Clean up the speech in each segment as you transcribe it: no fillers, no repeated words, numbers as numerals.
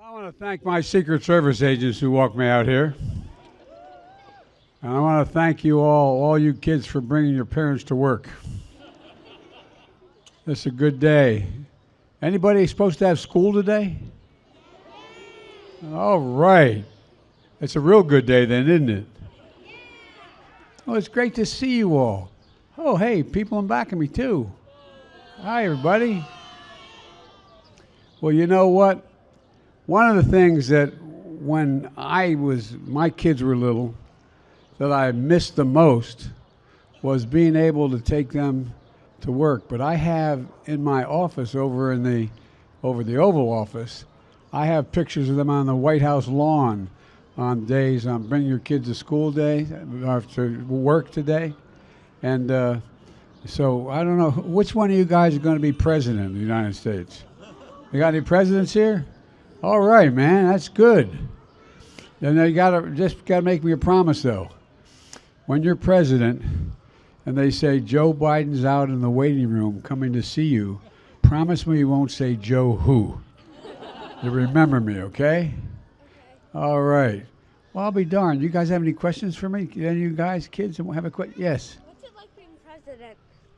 I want to thank my Secret Service agents who walked me out here. And I want to thank you all you kids, for bringing your parents to work. It's a good day. Anybody supposed to have school today? All right. It's a real good day then, isn't it? Oh, it's great to see you all. Oh, hey, people in back of me too. Hi, everybody. Well, you know what? One of the things that when my kids were little, that I missed the most was being able to take them to work. But I have in my office over the Oval Office, I have pictures of them on the White House lawn on days on Bring Your Kids to School Day, or to work today. And so I don't know, which one of you guys are going to be president of the United States? You got any presidents here? All right, man, that's good. Then you gotta make me a promise though. When you're president and they say Joe Biden's out in the waiting room coming to see you, promise me you won't say Joe who. You remember me, okay? All right. Well, I'll be darned. You guys have any questions for me? Any of you guys, kids, have a question? Yes. What's it like being president?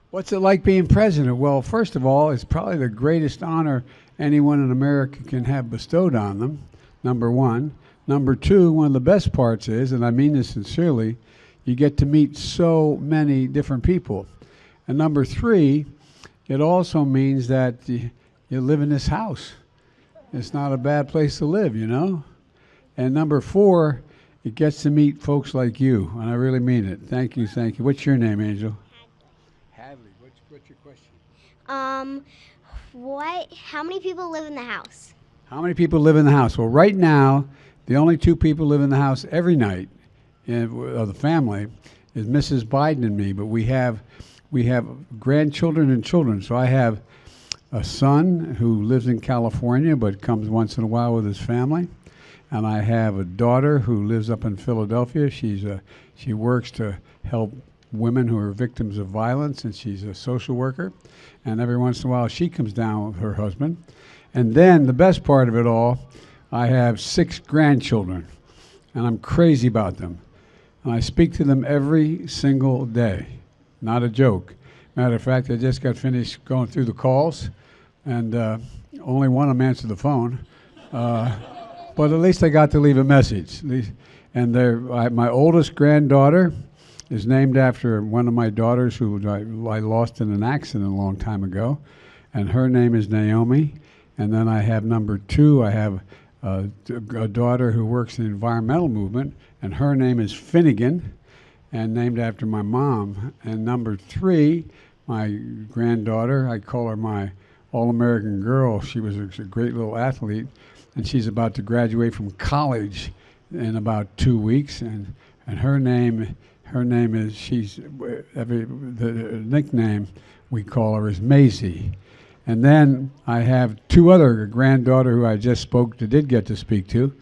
What's it like being president? Well, first of all, it's probably the greatest honor anyone in America can have bestowed on them, number one. Number two, one of the best parts is, and I mean this sincerely, you get to meet so many different people. And number three, it also means that you live in this house. It's not a bad place to live, you know? And number four, it gets to meet folks like you, and I really mean it. Thank you, thank you. What's your name, Angel? Hadley. What's your question? How many people live in the house? How many people live in the house? Well, right now, the only two people live in the house every night of the family is Mrs. Biden and me. But we have grandchildren and children. So I have a son who lives in California but comes once in a while with his family, and I have a daughter who lives up in Philadelphia. She works to help women who are victims of violence, and she's a social worker. And every once in a while, she comes down with her husband. And then the best part of it all, I have 6 grandchildren, and I'm crazy about them. And I speak to them every single day. Not a joke. Matter of fact, I just got finished going through the calls, and only one of them answered the phone. But at least I got to leave a message. And my oldest granddaughter is named after one of my daughters who I lost in an accident a long time ago, and her name is Naomi. And then I have number 2, I have a daughter who works in the environmental movement, and her name is Finnegan, and named after my mom. And number 3, my granddaughter, I call her my all-American girl. She was a great little athlete, and she's about to graduate from college in about 2 weeks, and her name is, the nickname we call her is Maisie. And then I have 2 other granddaughter who I just did get to speak to,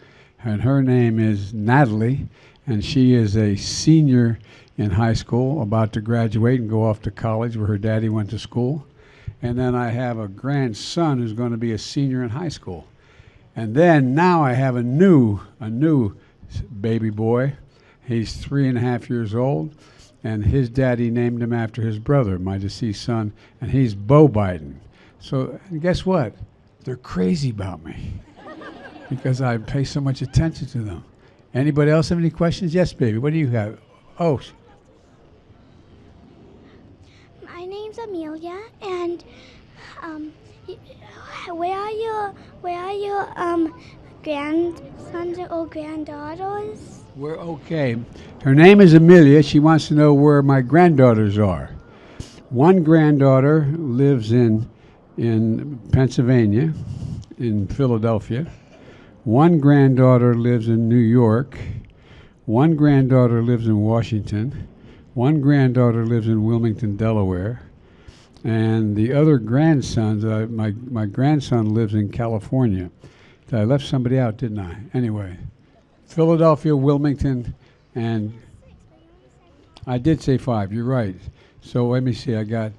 and her name is Natalie, and she is a senior in high school, about to graduate and go off to college where her daddy went to school. And then I have a grandson who's going to be a senior in high school. And then now I have a new baby boy. He's 3.5 years old, and his daddy named him after his brother, my deceased son, and he's Bo Biden. So guess what? They're crazy about me because I pay so much attention to them. Anybody else have any questions? Yes, baby. What do you have? Oh. My name's Amelia, and where are your grandsons or granddaughters? We're okay. Her name is Amelia. She wants to know where my granddaughters are. One granddaughter lives in Pennsylvania, in Philadelphia. One granddaughter lives in New York. One granddaughter lives in Washington. One granddaughter lives in Wilmington, Delaware. And the other grandsons, my grandson lives in California. I left somebody out, didn't I? Anyway, Philadelphia, Wilmington, and I did say 5. You're right. So let me see. I got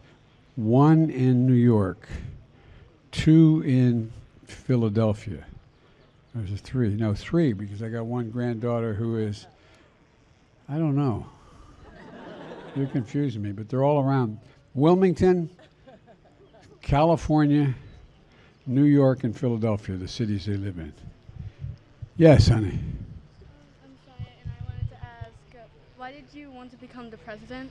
1 in New York, 2 in Philadelphia, There's a three. No, three, because I got one granddaughter who is, I don't know. You're confusing me, but they're all around Wilmington, California, New York, and Philadelphia, the cities they live in. Yes, honey. I'm Shia, and I wanted to ask, why did you want to become the president?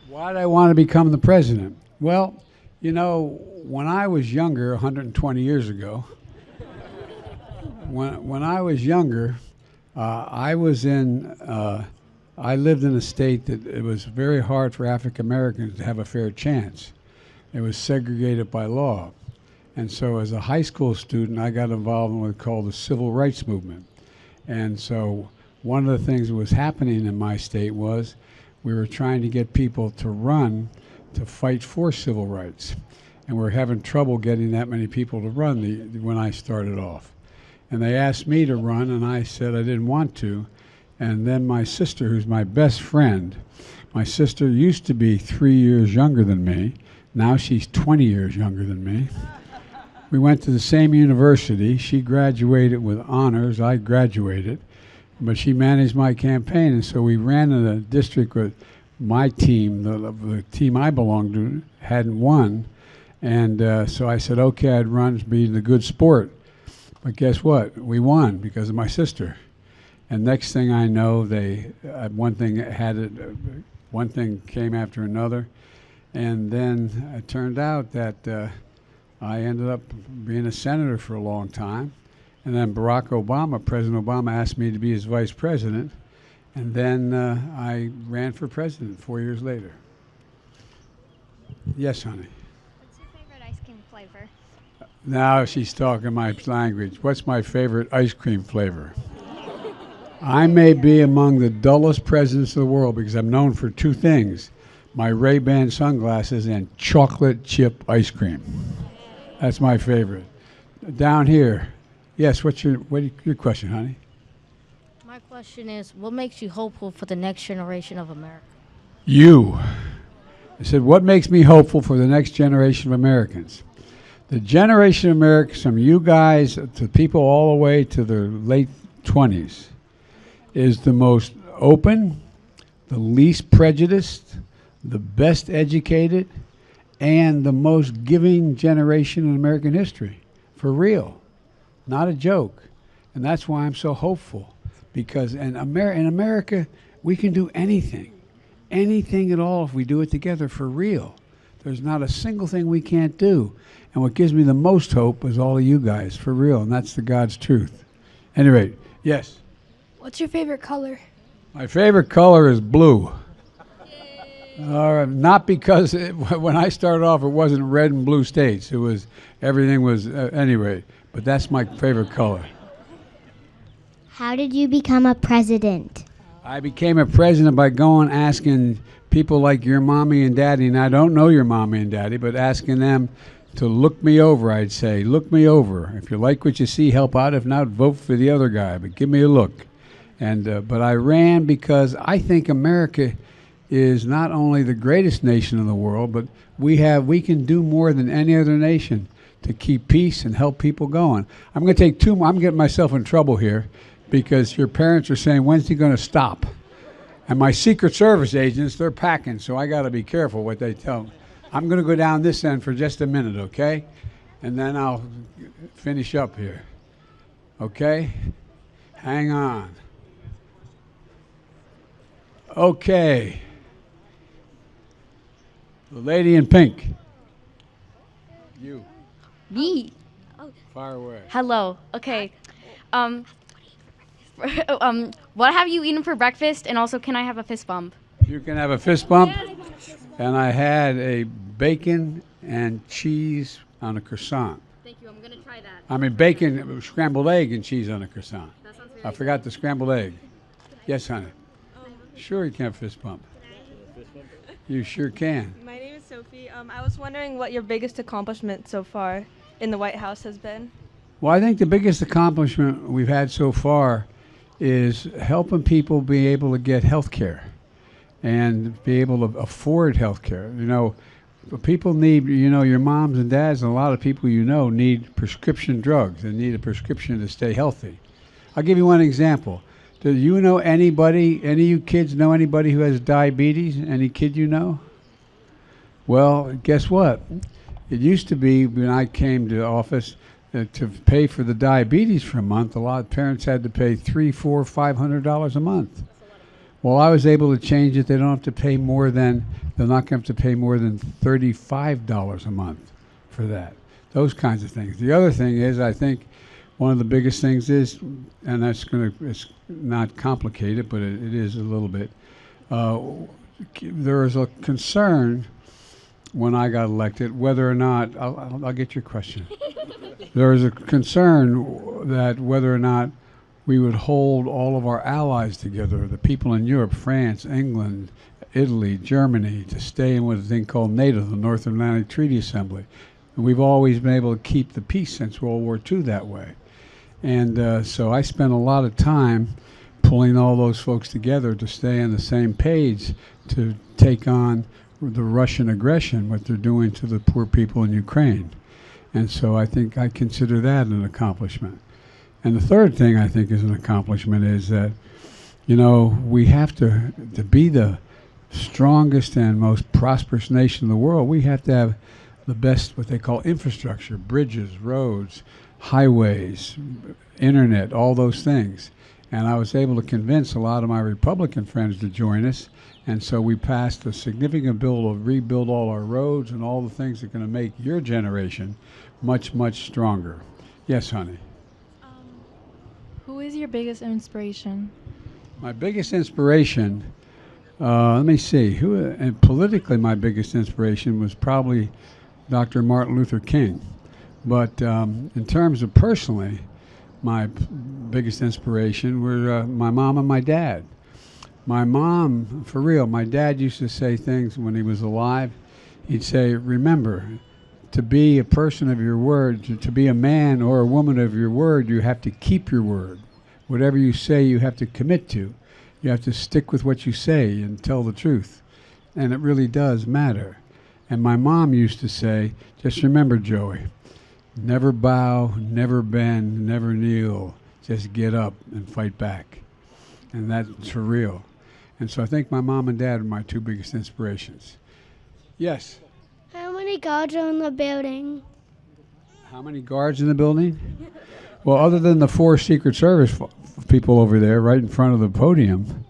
Why did I want to become the president? Well, you know, when I was younger, 120 years ago, when I was younger, I lived in a state that it was very hard for African Americans to have a fair chance. It was segregated by law. And so as a high school student, I got involved in what's called the civil rights movement. And so one of the things that was happening in my state was we were trying to get people to run to fight for civil rights. And we were having trouble getting that many people to run when I started off. And they asked me to run, and I said I didn't want to. And then my sister, who's my best friend, my sister used to be 3 years younger than me. Now she's 20 years younger than me. We went to the same university. She graduated with honors. I graduated. But she managed my campaign, and so we ran in a district with my team, the team I belonged to, hadn't won. And so I said, okay, I'd run to be the good sport. But guess what? We won because of my sister. And next thing I know, one thing came after another. And then it turned out that I ended up being a senator for a long time. And then President Obama asked me to be his vice president. And then I ran for president 4 years later. Yes, honey. What's your favorite ice cream flavor? Now she's talking my language. What's my favorite ice cream flavor? I may be among the dullest presidents of the world because I'm known for two things: my Ray-Ban sunglasses and chocolate chip ice cream. That's my favorite. Down here. Yes, what's your question, honey? My question is, what makes you hopeful for the next generation of America? You. I said, what makes me hopeful for the next generation of Americans? The generation of Americans, from you guys to people all the way to the late 20s, is the most open, the least prejudiced, the best educated, and the most giving generation in American history. For real. Not a joke. And that's why I'm so hopeful. Because in America, we can do anything. Anything at all if we do it together for real. There's not a single thing we can't do. And what gives me the most hope is all of you guys, for real. And that's the God's truth. Anyway, yes? What's your favorite color? My favorite color is blue. Not because when I started off, it wasn't red and blue states. Everything was, anyway. But that's my favorite color. How did you become a president? I became a president by going asking people like your mommy and daddy, and I don't know your mommy and daddy, but asking them to look me over, I'd say. Look me over. If you like what you see, help out. If not, vote for the other guy, but give me a look. And but I ran because I think America is not only the greatest nation in the world, but we can do more than any other nation to keep peace and help people going. I'm going to take two more. I'm getting myself in trouble here because your parents are saying, when's he going to stop? And my Secret Service agents, they're packing, so I got to be careful what they tell me. I'm going to go down this end for just a minute, okay? And then I'll finish up here. Okay? Hang on. Okay. The lady in pink. You. Me. Fire away. Hello. Okay. What have you eaten for breakfast? And also, can I have a fist bump? You can have a fist bump. And I had a bacon and cheese on a croissant. Thank you. I'm going to try that. I mean, bacon, scrambled egg and cheese on a croissant. That sounds I forgot the scrambled egg. Yes, honey. Sure, you can have a fist bump. You sure can. My name is Sophie. I was wondering what your biggest accomplishment so far in the White House has been. Well, I think the biggest accomplishment we've had so far is helping people be able to get health care and be able to afford health care. You know, people need, your moms and dads and a lot of people need prescription drugs and need a prescription to stay healthy. I'll give you one example. Do you know anybody, any of you kids know anybody who has diabetes? Any kid you know? Well, guess what? It used to be when I came to office to pay for the diabetes for a month, a lot of parents had to pay $300, $400, $500 a month. Well, I was able to change it. They don't have to pay more than, they're not going to have to pay more than $35 a month for that. Those kinds of things. The other thing is, I think one of the biggest things is, and it's not complicated, but it is a little bit. There was a concern when I got elected whether or not, I'll get your question. There was a concern that whether or not we would hold all of our allies together, the people in Europe, France, England, Italy, Germany, to stay in what is a thing called NATO, the North Atlantic Treaty Assembly. And we've always been able to keep the peace since World War II that way. And so I spent a lot of time pulling all those folks together to stay on the same page to take on the Russian aggression, what they're doing to the poor people in Ukraine. And so I think I consider that an accomplishment. And the third thing I think is an accomplishment is that, we have to be the strongest and most prosperous nation in the world. We have to have the best, what they call infrastructure, bridges, roads, highways, internet, all those things. And I was able to convince a lot of my Republican friends to join us. And so we passed a significant bill to rebuild all our roads and all the things that are going to make your generation much, much stronger. Yes, honey. Who is your biggest inspiration? My biggest inspiration, let me see. And politically, my biggest inspiration was probably Dr. Martin Luther King. But in terms of personally, my biggest inspiration were my mom and my dad. My mom, for real, my dad used to say things when he was alive. He'd say, remember, to be a person of your word, to be a man or a woman of your word, you have to keep your word. Whatever you say, you have to commit to. You have to stick with what you say and tell the truth. And it really does matter. And my mom used to say, just remember, Joey, never bow, never bend, never kneel. Just get up and fight back. And that's for real. And so I think my mom and dad are my two biggest inspirations. Yes? How many guards are in the building? How many guards in the building? Well, other than the 4 Secret Service people over there right in front of the podium.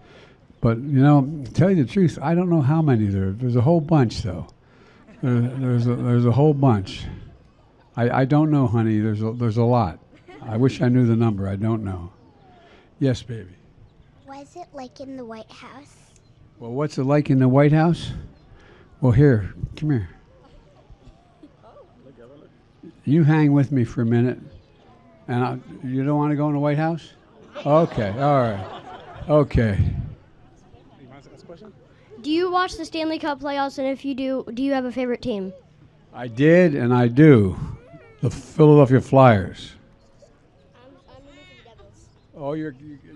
But, to tell you the truth, I don't know how many there are. There's a whole bunch, though. There's a whole bunch. I don't know, honey. There's a lot. I wish I knew the number. I don't know. Yes, baby. Was it like in the White House? Well, what's it like in the White House? Well, here, come here. You hang with me for a minute. And you don't want to go in the White House? Okay, all right. Okay. Do you watch the Stanley Cup playoffs, and if you do you have a favorite team? I did, and I do. The Philadelphia Flyers. I'm rooting for the Devils. Oh,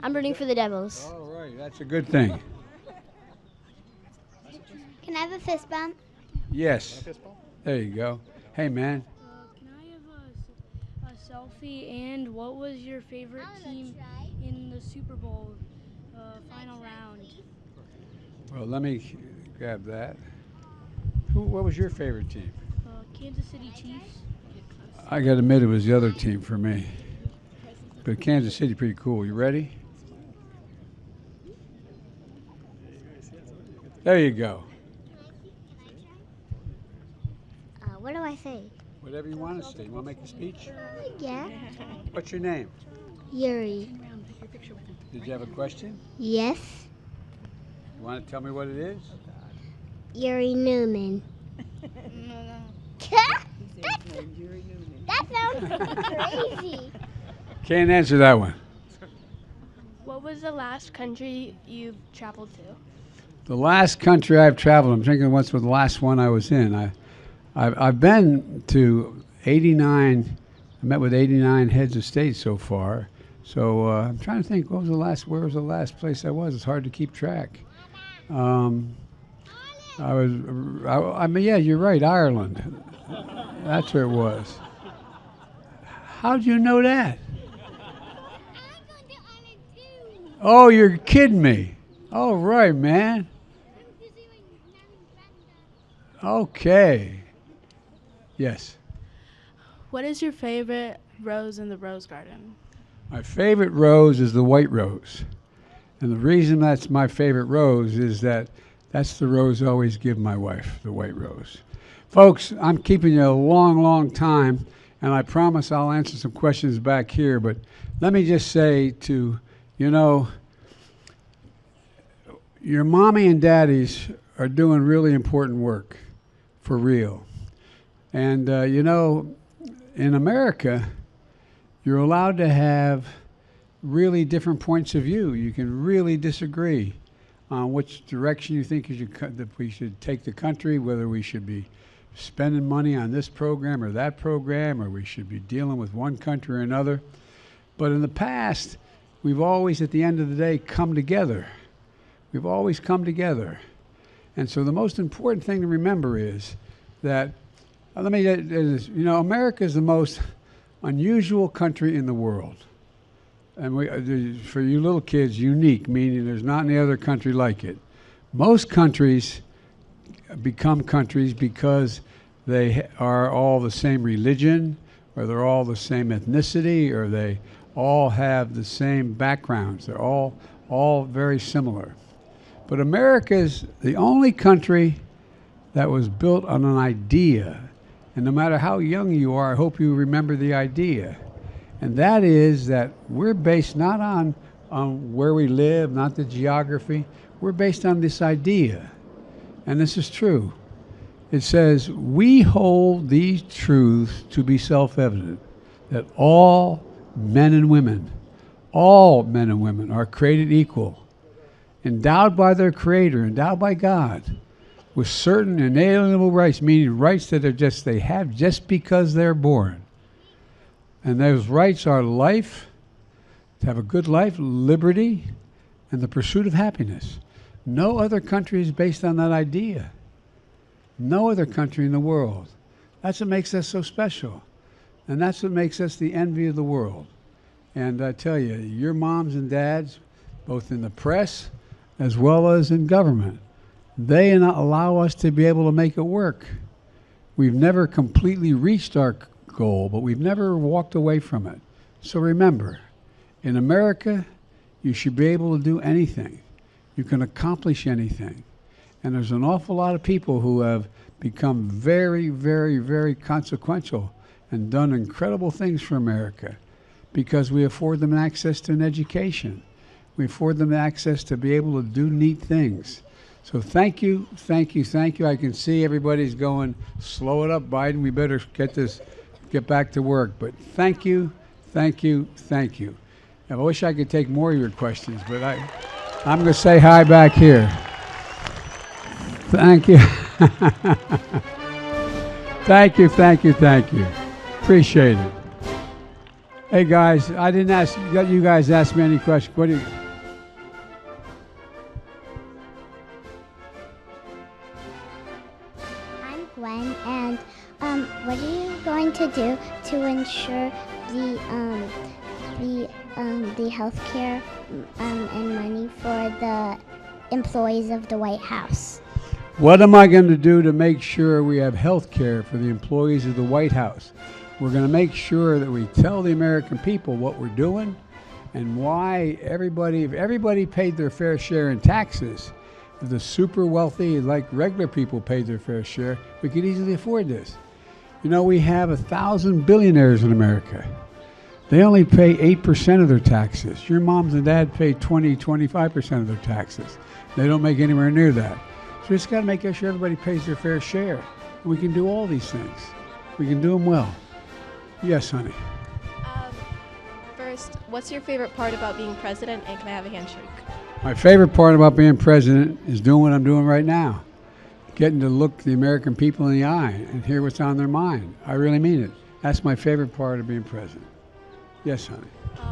I'm rooting for the Devils. All right, that's a good thing. Can I have a fist bump? Yes. There you go. Hey, man. Can I have a selfie? And what was your favorite team in the Super Bowl final round? Well, let me grab that. What was your favorite team? Kansas City Chiefs. I got to admit, it was the other team for me. But Kansas City, pretty cool. You ready? There you go. What do I say? Whatever you want to say. You want to make a speech? Yeah. What's your name? Yuri. Did you have a question? Yes. You want to tell me what it is? Yuri Newman. That sounds crazy. Can't answer that one. What was the last country you traveled to? The last country I've traveled, I'm thinking what's the last one I was in. I've been to 89, I met with 89 heads of state so far. So I'm trying to think, where was the last place I was? It's hard to keep track. I mean, yeah, you're right, Ireland. That's where it was. How'd you know that? Oh, you're kidding me. Oh, right, man. Okay. Yes. What is your favorite rose in the rose garden? My favorite rose is the white rose. And the reason that's my favorite rose is that that's the rose I always give my wife, the white rose. Folks, I'm keeping you a long, long time, and I promise I'll answer some questions back here, but let me just say your mommy and daddies are doing really important work, for real. And, in America, you're allowed to have really different points of view. You can really disagree on which direction you think that we should take the country, whether we should be spending money on this program or that program, or we should be dealing with one country or another. But in the past, we've always, at the end of the day, come together. We've always come together. And so the most important thing to remember is that, America is the most unusual country in the world. And for you little kids, unique, meaning there's not any other country like it. Most countries become countries because they are all the same religion, or they're all the same ethnicity, or they all have the same backgrounds. They're all very similar. But America is the only country that was built on an idea. And no matter how young you are, I hope you remember the idea. And that is that we're based not on where we live, not the geography. We're based on this idea. And this is true. It says, we hold these truths to be self-evident, that all men and women are created equal, endowed by their Creator, endowed by God, with certain inalienable rights, meaning rights that they have just because they're born. And those rights are life, to have a good life, liberty, and the pursuit of happiness. No other country is based on that idea. No other country in the world. That's what makes us so special. And that's what makes us the envy of the world. And I tell you, your moms and dads, both in the press as well as in government, they allow us to be able to make it work. We've never completely reached our goal, but we've never walked away from it. So remember, in America, you should be able to do anything. You can accomplish anything. And there's an awful lot of people who have become very, very, very consequential and done incredible things for America because we afford them access to an education. We afford them access to be able to do neat things. So thank you, thank you, thank you. I can see everybody's going, slow it up, Biden. We better get back to work. But thank you, thank you, thank you. I wish I could take more of your questions, but I'm going to say hi back here. Thank you. Thank you, thank you, thank you. Appreciate it. Hey, guys, I didn't ask, you guys asked me any questions. What do you... I'm Gwen, and what are you going to do to ensure the health care and money for the employees of the White House? What am I going to do to make sure we have health care for the employees of the White House? We're going to make sure that we tell the American people what we're doing and why if everybody paid their fair share in taxes, if the super wealthy, like regular people, paid their fair share, we could easily afford this. We have 1,000 billionaires in America. They only pay 8% of their taxes. Your moms and dad pay 25% of their taxes. They don't make anywhere near that. So it's got to make sure everybody pays their fair share. And we can do all these things. We can do them well. Yes, honey. First, what's your favorite part about being president, and can I have a handshake? My favorite part about being president is doing what I'm doing right now. Getting to look the American people in the eye and hear what's on their mind. I really mean it. That's my favorite part of being president. Yes, honey.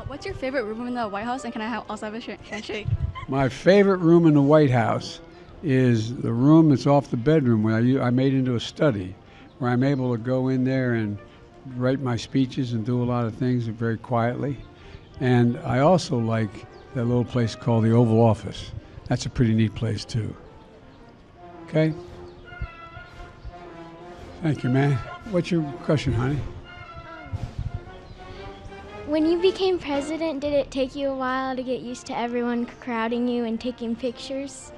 What's your favorite room in the White House, and can I also have a handshake? My favorite room in the White House is the room that's off the bedroom where I made into a study, where I'm able to go in there and write my speeches and do a lot of things very quietly. And I also like that little place called the Oval Office. That's a pretty neat place too. Okay? Thank you, man. What's your question, honey? When you became president, did it take you a while to get used to everyone crowding you and taking pictures?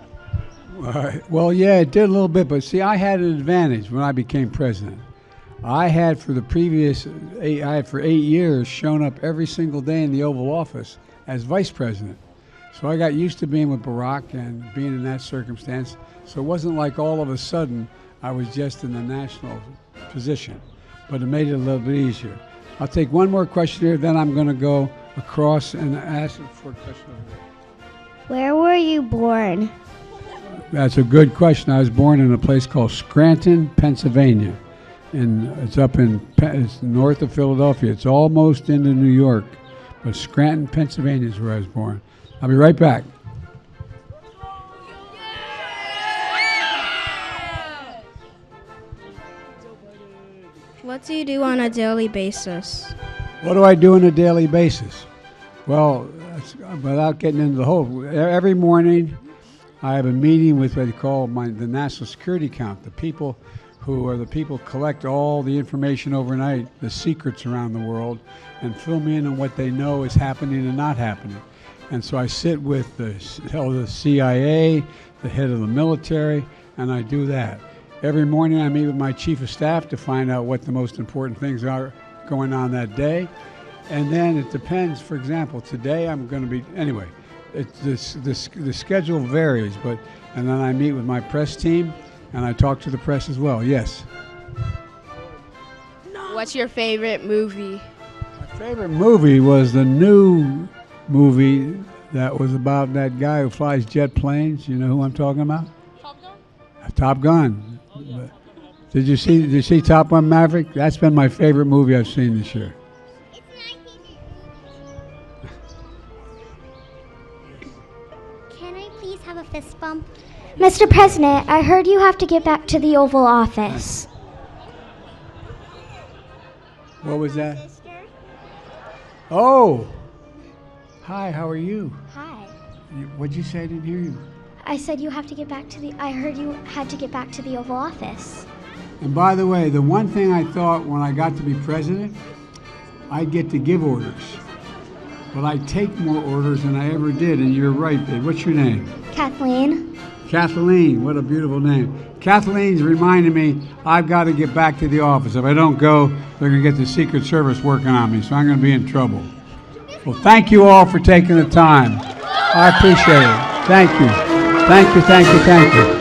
Well, yeah, it did a little bit, but see, I had an advantage when I became president. I had for 8 years shown up every single day in the Oval Office as vice president. So I got used to being with Barack and being in that circumstance. So it wasn't like all of a sudden I was just in the national position, but it made it a little bit easier. I'll take one more question here, then I'm going to go across and ask for a question over there. Where were you born? That's a good question. I was born in a place called Scranton, Pennsylvania. And it's north of Philadelphia. It's almost into New York. But Scranton, Pennsylvania is where I was born. I'll be right back. What do you do on a daily basis? What do I do on a daily basis? Well, without getting into the whole, every morning I have a meeting with what they call the National Security Count, the people who collect all the information overnight, the secrets around the world, and fill me in on what they know is happening and not happening. And so I sit with the head of the CIA, the head of the military, and I do that. Every morning I meet with my chief of staff to find out what the most important things are going on that day. And then it depends. For example, today I'm going to be, anyway, the schedule varies, and then I meet with my press team, and I talk to the press as well. Yes? What's your favorite movie? My favorite movie was the new movie that was about that guy who flies jet planes. You know who I'm talking about? Top Gun? Top Gun. Oh, yeah. Did you see Top Gun Maverick? That's been my favorite movie I've seen this year. Can I please have a fist bump? Mr. President, I heard you have to get back to the Oval Office. What was that? Oh! Hi, how are you? Hi. What'd you say? I didn't hear you. I said you have to get back to the. I heard you had to get back to the Oval Office. And by the way, the one thing I thought when I got to be president, I'd get to give orders. But I take more orders than I ever did, and you're right, babe. What's your name? Kathleen. Kathleen, what a beautiful name. Kathleen's reminding me I've got to get back to the office. If I don't go, they're going to get the Secret Service working on me, so I'm going to be in trouble. Well, thank you all for taking the time. I appreciate it. Thank you. Thank you, thank you, thank you.